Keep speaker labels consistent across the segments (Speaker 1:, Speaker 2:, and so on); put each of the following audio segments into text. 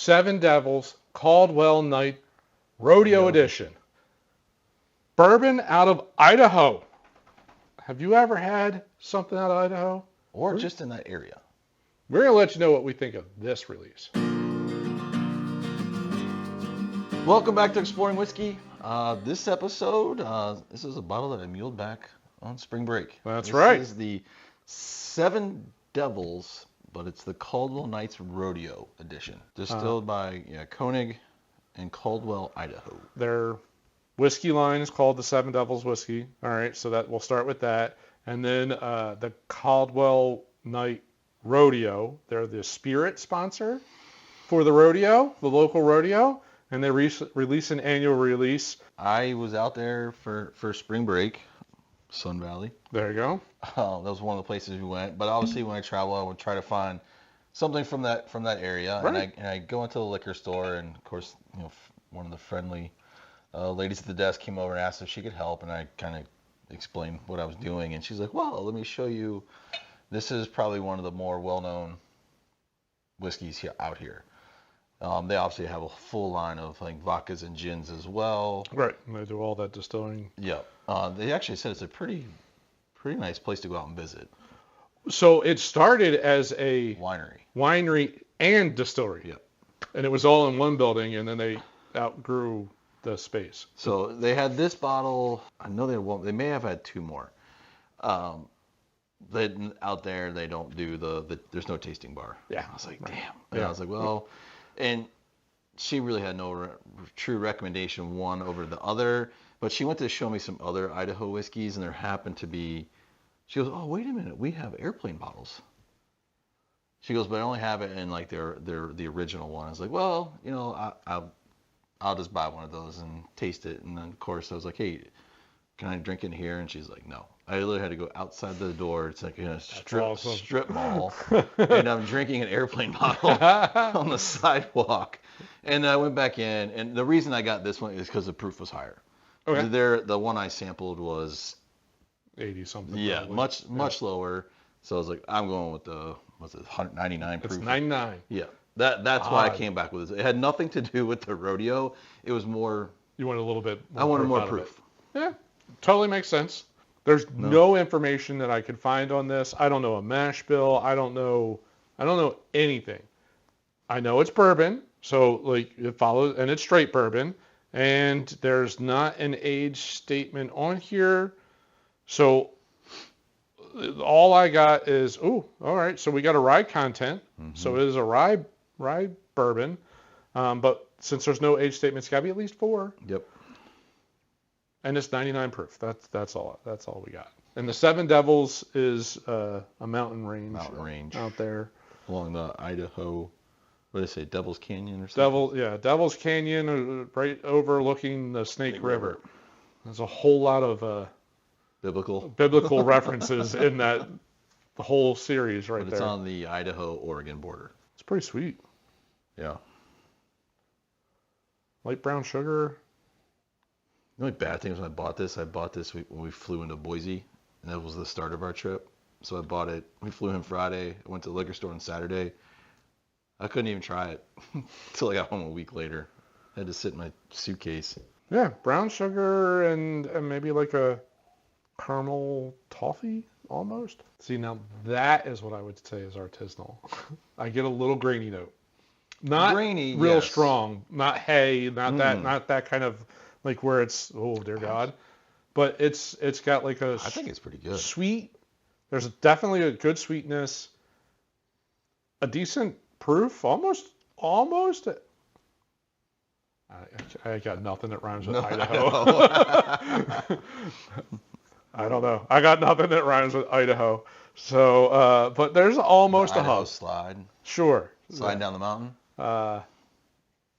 Speaker 1: Seven Devils Caldwell Night Rodeo Edition. Bourbon out of Idaho. Have you ever had something out of Idaho?
Speaker 2: Or just in that area?
Speaker 1: We're going to let you know what we think of this release.
Speaker 2: Welcome back to Exploring Whiskey. This episode, this is a bottle that I muled back on spring break.
Speaker 1: That's right.
Speaker 2: This is the Seven Devils, but it's the Caldwell Night Rodeo edition. Distilled by Koenig and Caldwell, Idaho.
Speaker 1: Their whiskey line is called the Seven Devils Whiskey. All right, so that we'll start with that. And then the Caldwell Night Rodeo. They're the spirit sponsor for the rodeo, the local rodeo. And they release an annual release.
Speaker 2: I was out there for spring break, Sun Valley.
Speaker 1: There you go.
Speaker 2: That was one of the places we went. But obviously, when I travel, I would try to find something from that area.
Speaker 1: Right.
Speaker 2: And I go into the liquor store, and of course, one of the friendly ladies at the desk came over and asked if she could help, and I kind of explained what I was doing, and she's like, "Well, let me show you. This is probably one of the more well-known whiskeys out here." They obviously have a full line of like vodkas and gins as well.
Speaker 1: Right, and they do all that distilling.
Speaker 2: Yeah. They actually said it's a pretty nice place to go out and visit.
Speaker 1: So it started as a
Speaker 2: Winery
Speaker 1: and distillery.
Speaker 2: Yep.
Speaker 1: And it was all in one building, and then they outgrew the space.
Speaker 2: So they had this bottle. I know they may have had two more. Out there they don't do there's no tasting bar.
Speaker 1: Yeah.
Speaker 2: I was like,
Speaker 1: right.
Speaker 2: damn. And I was like, well. And she really had no true recommendation one over the other, but she went to show me some other Idaho whiskeys, and there happened to be, she goes, "Oh, wait a minute, we have airplane bottles." She goes, "But I only have it in like the original one." I was like, "Well, I'll just buy one of those and taste it." And then of course I was like, "Hey, can I drink in here?" And she's like, "No." I literally had to go outside the door. It's like in a strip mall, and I'm drinking an airplane bottle on the sidewalk. And I went back in, and the reason I got this one is because the proof was higher.
Speaker 1: Okay.
Speaker 2: The one I sampled was
Speaker 1: 80 something.
Speaker 2: Yeah, probably. much lower. So I was like, I'm going with the 199 proof.
Speaker 1: It's 99.
Speaker 2: Yeah, that's why I came back with this. It had nothing to do with the rodeo. It was more.
Speaker 1: You wanted a little bit.
Speaker 2: I wanted more proof.
Speaker 1: Yeah, totally makes sense. There's no information that I could find on this. I don't know a mash bill. I don't know anything. I know it's bourbon, so like it follows, and it's straight bourbon, and there's not an age statement on here. So all I got is, all right, so we got a rye content. Mm-hmm. So it is a rye bourbon, but since there's no age statement, it's got to be at least 4.
Speaker 2: Yep.
Speaker 1: And it's 99 proof. That's all we got. And the Seven Devils is a mountain range out there
Speaker 2: along the Idaho. What did I say? Devil's Canyon or something?
Speaker 1: Devil's Canyon, right overlooking the Snake River. There's a whole lot of biblical references in the whole series right there.
Speaker 2: It's on the Idaho-Oregon border.
Speaker 1: It's pretty sweet.
Speaker 2: Yeah.
Speaker 1: Light brown sugar.
Speaker 2: The only bad thing was when I bought this when we flew into Boise, and that was the start of our trip. So I bought it. We flew in Friday. I went to the liquor store on Saturday. I couldn't even try it until I got home a week later. I had to sit in my suitcase.
Speaker 1: Yeah, brown sugar and maybe like a caramel toffee almost. See, now that is what I would say is artisanal. I get a little grainy note. Not grainy, real strong. Not hay. Not that kind of. Like where it's, oh dear God, but it's got like I
Speaker 2: think it's pretty good.
Speaker 1: Sweet. There's definitely a good sweetness, a decent proof, almost. I got nothing that rhymes with Idaho. I don't know. I got nothing that rhymes with Idaho. So, but there's almost a hub.
Speaker 2: Slide.
Speaker 1: Sure.
Speaker 2: Slide down the mountain.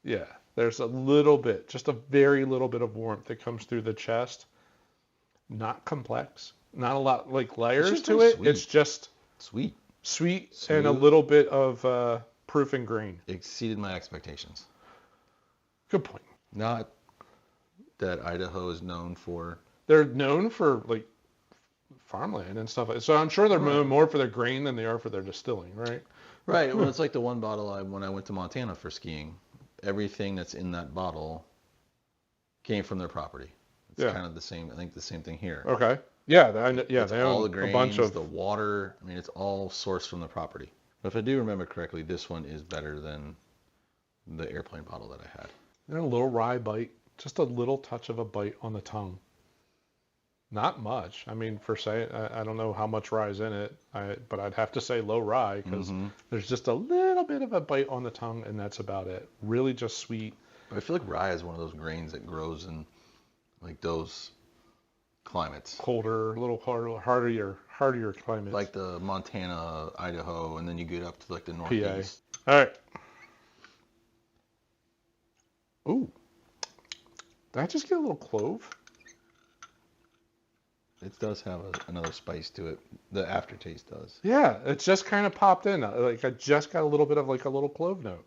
Speaker 1: Yeah. There's a little bit, just a very little bit of warmth that comes through the chest. Not complex. Not a lot like layers to it. Sweet. It's just
Speaker 2: sweet
Speaker 1: and a little bit of proof and grain.
Speaker 2: Exceeded my expectations.
Speaker 1: Good point.
Speaker 2: Not that Idaho is known for.
Speaker 1: They're known for like farmland and stuff. So I'm sure they're known more for their grain than they are for their distilling, right?
Speaker 2: Right. Well, it's like the one bottle when I went to Montana for skiing. Everything that's in that bottle came from their property. It's kind of the same. I think the same thing here.
Speaker 1: Okay. Yeah.
Speaker 2: It's
Speaker 1: They
Speaker 2: all
Speaker 1: own
Speaker 2: the grains,
Speaker 1: a bunch of
Speaker 2: the water. I mean, it's all sourced from the property. But if I do remember correctly, this one is better than the airplane bottle that I had.
Speaker 1: And a little rye bite, just a little touch of a bite on the tongue. Not much. I mean, I don't know how much rye is in it, but I'd have to say low rye because there's just a little bit of a bite on the tongue, and that's about it. Really just sweet.
Speaker 2: But I feel like rye is one of those grains that grows in like those climates.
Speaker 1: Colder, a little hardier climates.
Speaker 2: Like the Montana, Idaho, and then you get up to like the Northeast.
Speaker 1: PA. All right. Ooh. Did I just get a little clove?
Speaker 2: It does have another spice to it. The aftertaste does.
Speaker 1: Yeah, it just kind of popped in. Like I just got a little bit of like a little clove note.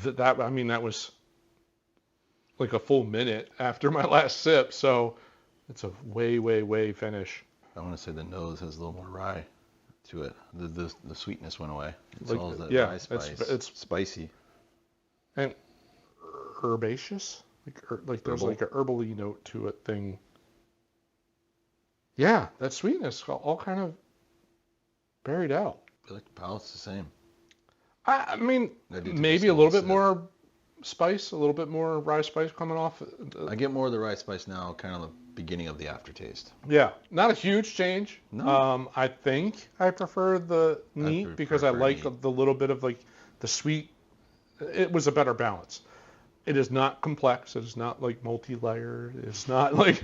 Speaker 1: That was like a full minute after my last sip, so it's a way finish.
Speaker 2: I want to say the nose has a little more rye to it. The sweetness went away. It's
Speaker 1: like,
Speaker 2: all that rye spice.
Speaker 1: It's
Speaker 2: spicy
Speaker 1: and herbaceous. Like there's
Speaker 2: Herbal.
Speaker 1: like a herbally note to it thing. Yeah, that sweetness all kind of buried out.
Speaker 2: I feel like the palate's the same.
Speaker 1: I mean, maybe a little bit more spice, a little bit more rye spice coming off.
Speaker 2: I get more of the rye spice now, kind of the beginning of the aftertaste.
Speaker 1: Yeah, not a huge change.
Speaker 2: No.
Speaker 1: I think I prefer the neat because I like the little bit of like the sweet. It was a better balance. It is not complex. It is not like multi-layered. It's not like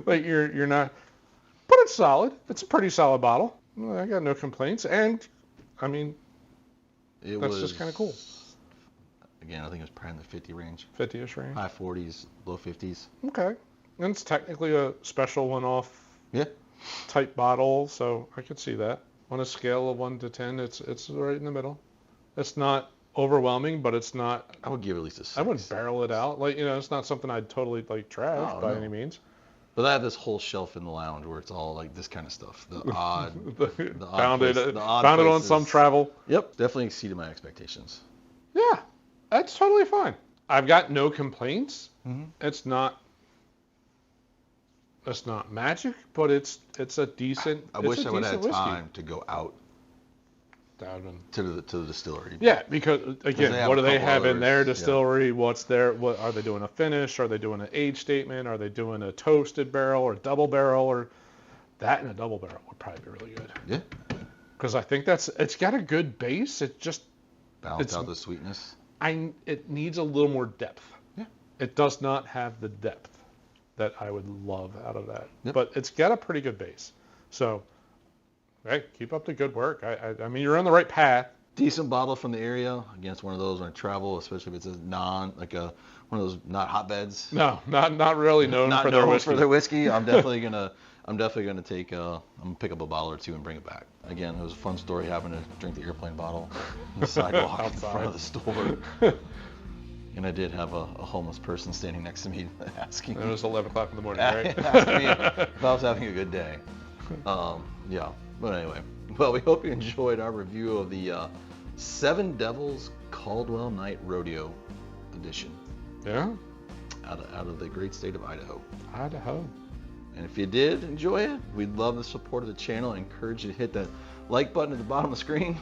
Speaker 1: you're not. But it's solid. It's a pretty solid bottle. I got no complaints. And, I mean, that's just kind of cool.
Speaker 2: Again, I think it was probably in the 50 range.
Speaker 1: 50-ish range.
Speaker 2: High 40s, low 50s.
Speaker 1: Okay. And it's technically a special one-off type bottle, so I could see that. On a scale of 1 to 10, it's right in the middle. It's not overwhelming, but it's not...
Speaker 2: I would give it at least a 6.
Speaker 1: I wouldn't barrel it out. Like, it's not something I'd totally, trash by any means.
Speaker 2: But I have this whole shelf in the lounge where it's all like this kind of stuff. The odd,
Speaker 1: found it on some travel.
Speaker 2: Yep, definitely exceeded my expectations.
Speaker 1: Yeah, that's totally fine. I've got no complaints. Mm-hmm. It's not magic, but it's a decent.
Speaker 2: I wish I would have had time to go out to the distillery.
Speaker 1: Yeah, because again, what do they have in their distillery? Yeah. What are they doing? A finish? Are they doing an age statement? Are they doing a toasted barrel or double barrel? Or that and a double barrel would probably be really good.
Speaker 2: Yeah.
Speaker 1: Because I think it's got a good base. It just
Speaker 2: balance out the sweetness.
Speaker 1: It needs a little more depth.
Speaker 2: Yeah.
Speaker 1: It does not have the depth that I would love out of that.
Speaker 2: Yep.
Speaker 1: But it's got a pretty good base. So. Hey, keep up the good work. I mean, you're on the right path.
Speaker 2: Decent bottle from the area. Again, it's one of those when I travel, especially if it's one of those not hotbeds.
Speaker 1: No, not really known for their whiskey.
Speaker 2: I'm definitely gonna take. I'm gonna pick up a bottle or two and bring it back. Again, it was a fun story having to drink the airplane bottle on the sidewalk in front of the store. And I did have a homeless person standing next to me asking.
Speaker 1: It was 11 o'clock in the morning, right?
Speaker 2: Asking me if I was having a good day. Yeah. But anyway, well, we hope you enjoyed our review of the Seven Devils Caldwell Night Rodeo edition.
Speaker 1: Yeah.
Speaker 2: Out of the great state of Idaho.
Speaker 1: Idaho.
Speaker 2: And if you did enjoy it, we'd love the support of the channel. I encourage you to hit that like button at the bottom of the screen.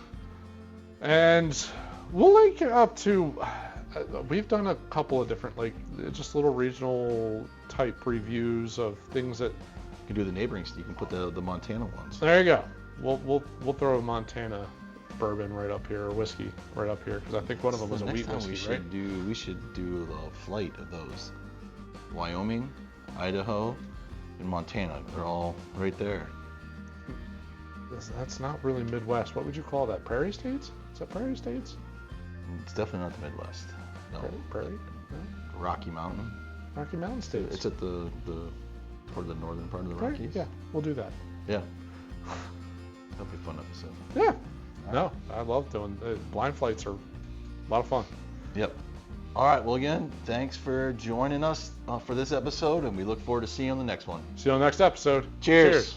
Speaker 1: And we'll link up to... we've done a couple of different, just little regional type reviews of things that...
Speaker 2: You can do the neighboring, you can put the Montana ones.
Speaker 1: There you go. We'll throw a Montana bourbon right up here, or whiskey right up here, because I think one of them was a wheat whiskey, right?
Speaker 2: We should do a flight of those. Wyoming, Idaho, and Montana. They're all right there.
Speaker 1: That's not really Midwest. What would you call that? Prairie states? Is that prairie states?
Speaker 2: It's definitely not the Midwest. No.
Speaker 1: Prairie? No?
Speaker 2: Rocky Mountain.
Speaker 1: Rocky Mountain states.
Speaker 2: It's at the part of the northern part of the Rockies.
Speaker 1: Yeah, we'll do that.
Speaker 2: Yeah. That'll be a fun episode.
Speaker 1: Yeah. No, I love doing blind flights are a lot of fun.
Speaker 2: Yep. All right. Well, again, thanks for joining us for this episode, and we look forward to seeing you on the next one.
Speaker 1: See you on the next episode.
Speaker 2: Cheers.